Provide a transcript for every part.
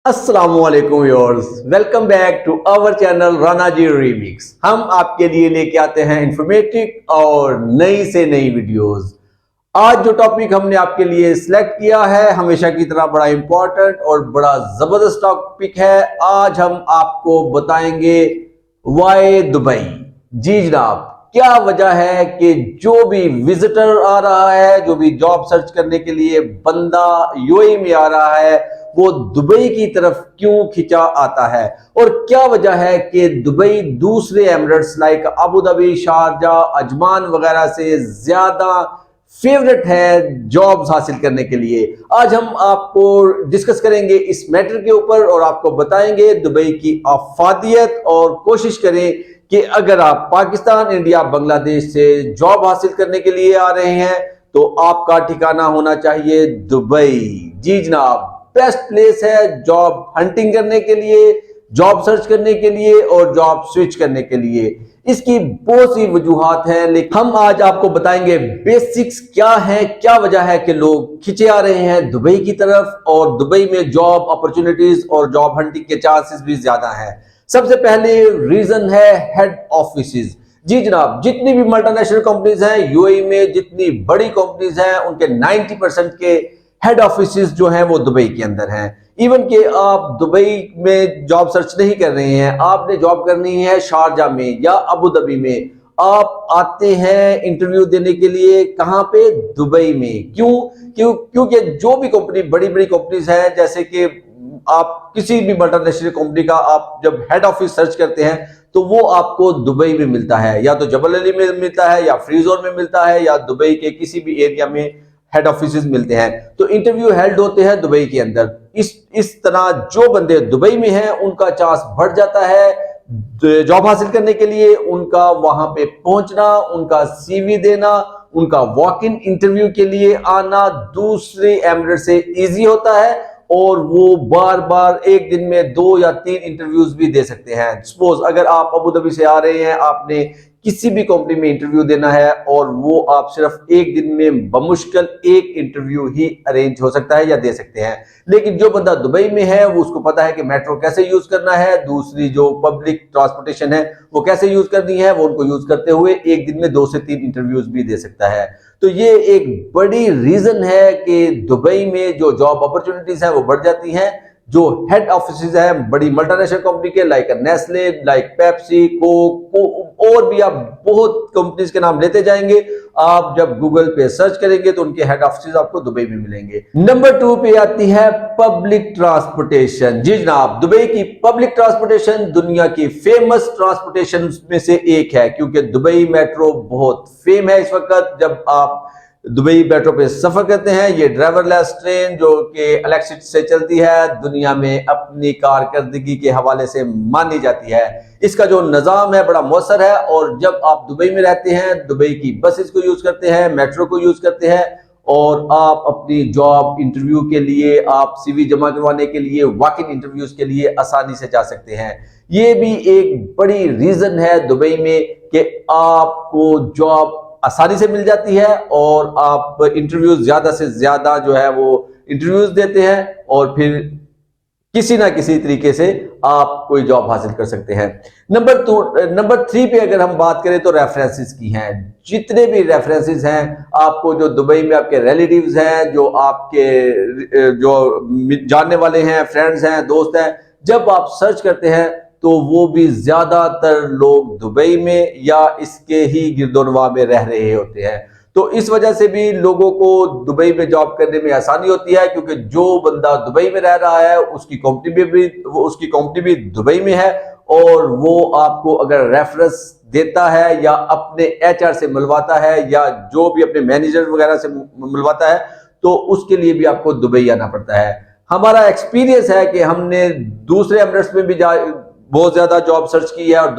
अस्सलामुअलैकुम viewers, welcome back to our channel Rana ji remix. हम आपके लिए लेके आते हैं इंफॉर्मेटिव और नई से नई वीडियोस। आज जो टॉपिक हमने आपके लिए सिलेक्ट किया है हमेशा की तरह बड़ा इंपॉर्टेंट और बड़ा जबरदस्त टॉपिक है। आज हम आपको बताएंगे वाई दुबई। जी जनाब, क्या वजह है कि जो भी विजिटर आ रहा है, जो भी जॉब सर्च करने के लिए बंदा यूएई में आ रहा है, वो दुबई की तरफ क्यों खिंचा आता है, और क्या वजह है कि दुबई दूसरे Emirates like Abu Dhabi, Sharjah, Ajman वगैरह से ज्यादा फेवरेट है जॉब्स हासिल करने के लिए। आज हम आपको डिस्कस करेंगे इस मैटर के ऊपर और आपको बताएंगे दुबई की अफादियत, और कोशिश करें कि अगर आप पाकिस्तान, इंडिया, बांग्लादेश से जॉब हासिल करने के लिए आ रहे हैं तो आपका ठिकाना होना चाहिए दुबई। जी जनाब, बेस्ट प्लेस है जॉब हंटिंग करने के लिए, जॉब सर्च करने के लिए और जॉब स्विच करने के लिए। इसकी बहुत सी वजूहात हैं, लेकिन हम आज आपको बताएंगे बेसिक्स क्या है, क्या वजह है कि लोग खिंचे आ रहे हैं दुबई की तरफ, और दुबई में जॉब अपॉर्चुनिटीज और जॉब हंटिंग के चांसेस भी ज्यादा हैं। सबसे पहले रीजन है हेड ऑफिसेज। जी जनाब, जितनी भी मल्टीनेशनल कंपनीज हैं यूएई में, जितनी बड़ी कंपनीज हैं, उनके 90% के हेड ऑफिसेज जो हैं वो दुबई के अंदर हैं। इवन कि आप दुबई में जॉब सर्च नहीं कर रहे हैं, आपने जॉब करनी है शारजा में या अबू धाबी में, आप आते हैं इंटरव्यू देने के लिए कहां पे? दुबई में। क्योंकि जो भी कंपनी, बड़ी बड़ी कंपनीज हैं, जैसे कि आप किसी भी मल्टीनेशनल कंपनी का आप जब हेड ऑफिस सर्च करते हैं तो वो आपको दुबई में मिलता है, या तो जबल अली में मिलता है, या फ्री जोन में मिलता है, या दुबई के किसी भी एरिया में हेड ऑफिस मिलते हैं। तो इंटरव्यू हेल्ड होते हैं दुबई के अंदर। इस तरह जो बंदे दुबई में हैं उनका चांस बढ़ जाता है जॉब हासिल करने के लिए। उनका वहां पे पहुंचना, उनका सीवी देना, उनका वॉक इन इंटरव्यू के लिए आना दूसरे एमिरेट से इजी होता है, और वो बार बार एक दिन में 2 या 3 इंटरव्यूज भी दे सकते हैं। सपोज अगर आप अबू धाबी से आ रहे हैं, आपने किसी भी कंपनी में इंटरव्यू देना है, और वो आप सिर्फ एक दिन में बमुश्किल एक इंटरव्यू ही अरेंज हो सकता है या दे सकते हैं। लेकिन जो बंदा दुबई में है वो उसको पता है कि मेट्रो कैसे यूज करना है, दूसरी जो पब्लिक ट्रांसपोर्टेशन है वो कैसे यूज करनी है, वो उनको यूज करते हुए एक दिन में 2 से 3 इंटरव्यूज भी दे सकता है। तो ये एक बड़ी रीजन है कि दुबई में जो जॉब अपॉर्चुनिटीज है वो बढ़ जाती हैं। जो हेड ऑफिस हैं बड़ी मल्टीनेशनल कंपनी के, like Nestle, like Pepsi, Coke, और भी आप बहुत कंपनीज के नाम लेते जाएंगे। आप जब गूगल पे सर्च करेंगे तो उनके हेड ऑफिस आपको दुबई में मिलेंगे। नंबर 2 पे आती है पब्लिक ट्रांसपोर्टेशन। जी जनाब, दुबई की पब्लिक ट्रांसपोर्टेशन दुनिया की फेमस ट्रांसपोर्टेशन में से एक है, क्योंकि दुबई मेट्रो बहुत फेम है इस वक्त। जब आप दुबई मेट्रो पे सफर करते हैं, ये ड्राइवरलेस ट्रेन जो कि इलेक्ट्रिसिटी से चलती है, दुनिया में अपनी कारकर्दगी के हवाले से मानी जाती है। इसका जो निज़ाम है बड़ा मौसर है, और जब आप दुबई में रहते हैं, दुबई की बसेस को यूज करते हैं, मेट्रो को यूज करते हैं, और आप अपनी जॉब इंटरव्यू के लिए, आप सीवी जमा करवाने के लिए, वॉक इन इंटरव्यूज के लिए आसानी से जा सकते हैं। ये भी एक बड़ी रीजन है दुबई में कि आपको जॉब आसानी से मिल जाती है, और आप इंटरव्यूज ज्यादा से ज्यादा जो है वो इंटरव्यूज देते हैं, और फिर किसी ना किसी तरीके से आप कोई जॉब हासिल कर सकते हैं। नंबर 3 पे अगर हम बात करें तो रेफरेंसेस की हैं। जितने भी रेफरेंसेस हैं आपको, जो दुबई में आपके रिलेटिव्स हैं, जो आपके जो जानने वाले हैं, फ्रेंड्स हैं, दोस्त हैं, जब आप सर्च करते हैं तो वो भी ज्यादातर लोग दुबई में या इसके ही गिरदोनवा में रह रहे होते हैं। तो इस वजह से भी लोगों को दुबई में जॉब करने में आसानी होती है, क्योंकि जो बंदा दुबई में रह रहा है उसकी कंपनी भी दुबई में है, और वो आपको अगर रेफरेंस देता है या अपने एचआर से मिलवाता है, या जो भी अपने मैनेजर वगैरह से मिलवाता है, तो उसके लिए भी आपको दुबई आना पड़ता है। हमारा एक्सपीरियंस है कि हमने दूसरे एमिरेट्स में भी बहुत ज्यादा जॉब सर्च की है, और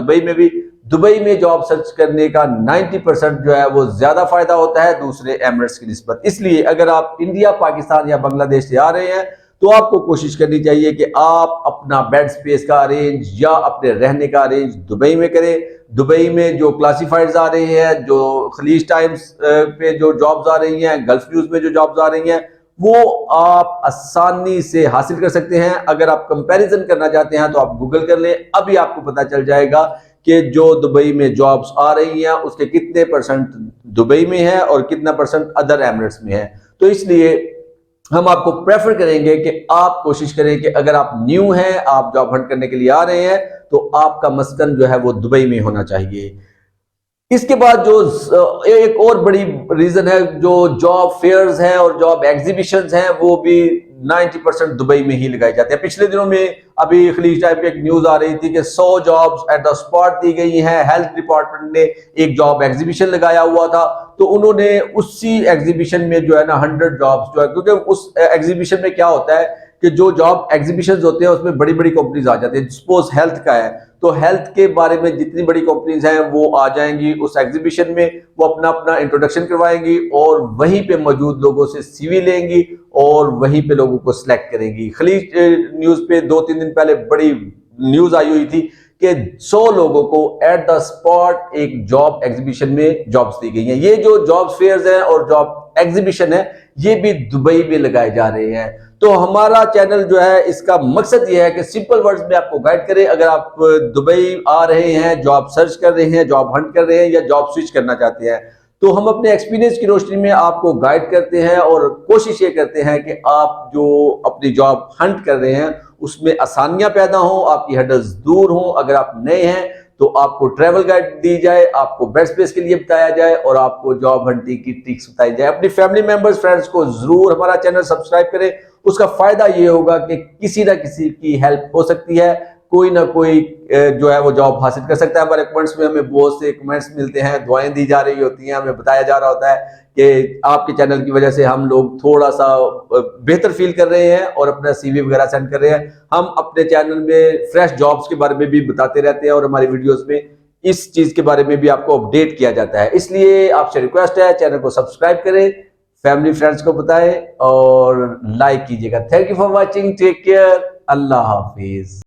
दुबई में जॉब सर्च करने का 90% जो है वो ज्यादा फायदा होता है दूसरे एमिरेट्स की निस्बत। इसलिए अगर आप इंडिया, पाकिस्तान या बांग्लादेश से आ रहे हैं तो आपको कोशिश करनी चाहिए कि आप अपना बेड स्पेस का अरेंज या अपने रहने का अरेंज दुबई में करें। दुबई में जो क्लासिफाइड्स आ रही हैं, जो खलीज टाइम्स पे जो जॉब्स आ रही हैं, गल्फ न्यूज में जो जॉब्स आ रही हैं, वो आप आसानी से हासिल कर सकते हैं। अगर आप कंपैरिजन करना चाहते हैं तो आप गूगल कर लें, अभी आपको पता चल जाएगा कि जो दुबई में जॉब्स आ रही हैं उसके कितने परसेंट दुबई में है और कितना परसेंट अदर एमिरेट्स में है। तो इसलिए हम आपको प्रेफर करेंगे कि आप कोशिश करें कि अगर आप न्यू हैं, आप जॉब हंट करने के लिए आ रहे हैं, तो आपका मस्कन जो है वो दुबई में होना चाहिए। इसके बाद जो एक और बड़ी रीजन है, जो जॉब फेयर्स हैं और जॉब एग्जीबिशंस हैं वो भी 90% दुबई में ही लगाए जाते हैं। पिछले दिनों में अभी खलीज टाइम पे एक न्यूज आ रही थी कि 100 जॉब्स एट द स्पॉट दी गई हैं। हेल्थ डिपार्टमेंट ने एक जॉब एग्जीबिशन लगाया हुआ था, तो उन्होंने उसी एग्जीबिशन में जो है ना 100 जॉब्स जो है, क्योंकि उस एग्जीबिशन में क्या होता है कि जो जॉब एग्जीबिशन होते हैं उसमें बड़ी बड़ी कंपनीज आ जाती है। सपोज हेल्थ का है तो हेल्थ के बारे में जितनी बड़ी कंपनीज हैं वो आ जाएंगी उस एग्जीबिशन में, वो अपना अपना इंट्रोडक्शन करवाएंगी और वहीं पे मौजूद लोगों से सीवी लेंगी और वहीं पे लोगों को सिलेक्ट करेंगी। खलीज न्यूज पे 2-3 दिन पहले बड़ी न्यूज आई हुई थी कि 100 लोगों को एट द स्पॉट एक जॉब एग्जीबिशन में जॉब्स दी गई हैं। ये जो जॉब फेयर्स हैं और जॉब एग्जीबिशन है ये भी दुबई में लगाए जा रहे हैं। तो हमारा चैनल जो है इसका मकसद ये है कि सिंपल वर्ड्स में आपको गाइड करे। अगर आप दुबई आ रहे हैं, जॉब सर्च कर रहे हैं, जॉब हंट कर रहे हैं या जॉब स्विच करना चाहते हैं, तो हम अपने एक्सपीरियंस की रोशनी में आपको गाइड करते हैं और कोशिश ये करते हैं कि आप जो अपनी जॉब हंट कर रहे हैं उसमें आसानियां पैदा हों, आपकी हर्डल्स दूर हों। अगर आप नए हैं तो आपको ट्रैवल गाइड दी जाए, आपको बेस्ट प्लेस के लिए बताया जाए और आपको जॉब हंटिंग की ट्रिक्स बताई जाए। अपनी फैमिली मेंबर्स, फ्रेंड्स को जरूर हमारा चैनल सब्सक्राइब करें। उसका फायदा ये होगा कि किसी ना किसी की हेल्प हो सकती है, कोई ना कोई जो है वो जॉब हासिल कर सकता है। हमारे कमेंट्स में हमें बहुत से कमेंट्स मिलते हैं, दुआएं दी जा रही होती हैं, हमें बताया जा रहा होता है कि आपके चैनल की वजह से हम लोग थोड़ा सा बेहतर फील कर रहे हैं और अपना सीवी वगैरह सेंड कर रहे हैं। हम अपने चैनल में फ्रेश जॉब्स के बारे में भी बताते रहते हैं और हमारी वीडियोस में इस चीज के बारे में भी आपको अपडेट किया जाता है। इसलिए आपसे रिक्वेस्ट है चैनल को सब्सक्राइब करें, फैमिली फ्रेंड्स को बताएं और लाइक कीजिएगा। Thank you for watching, take care, अल्लाह हाफिज।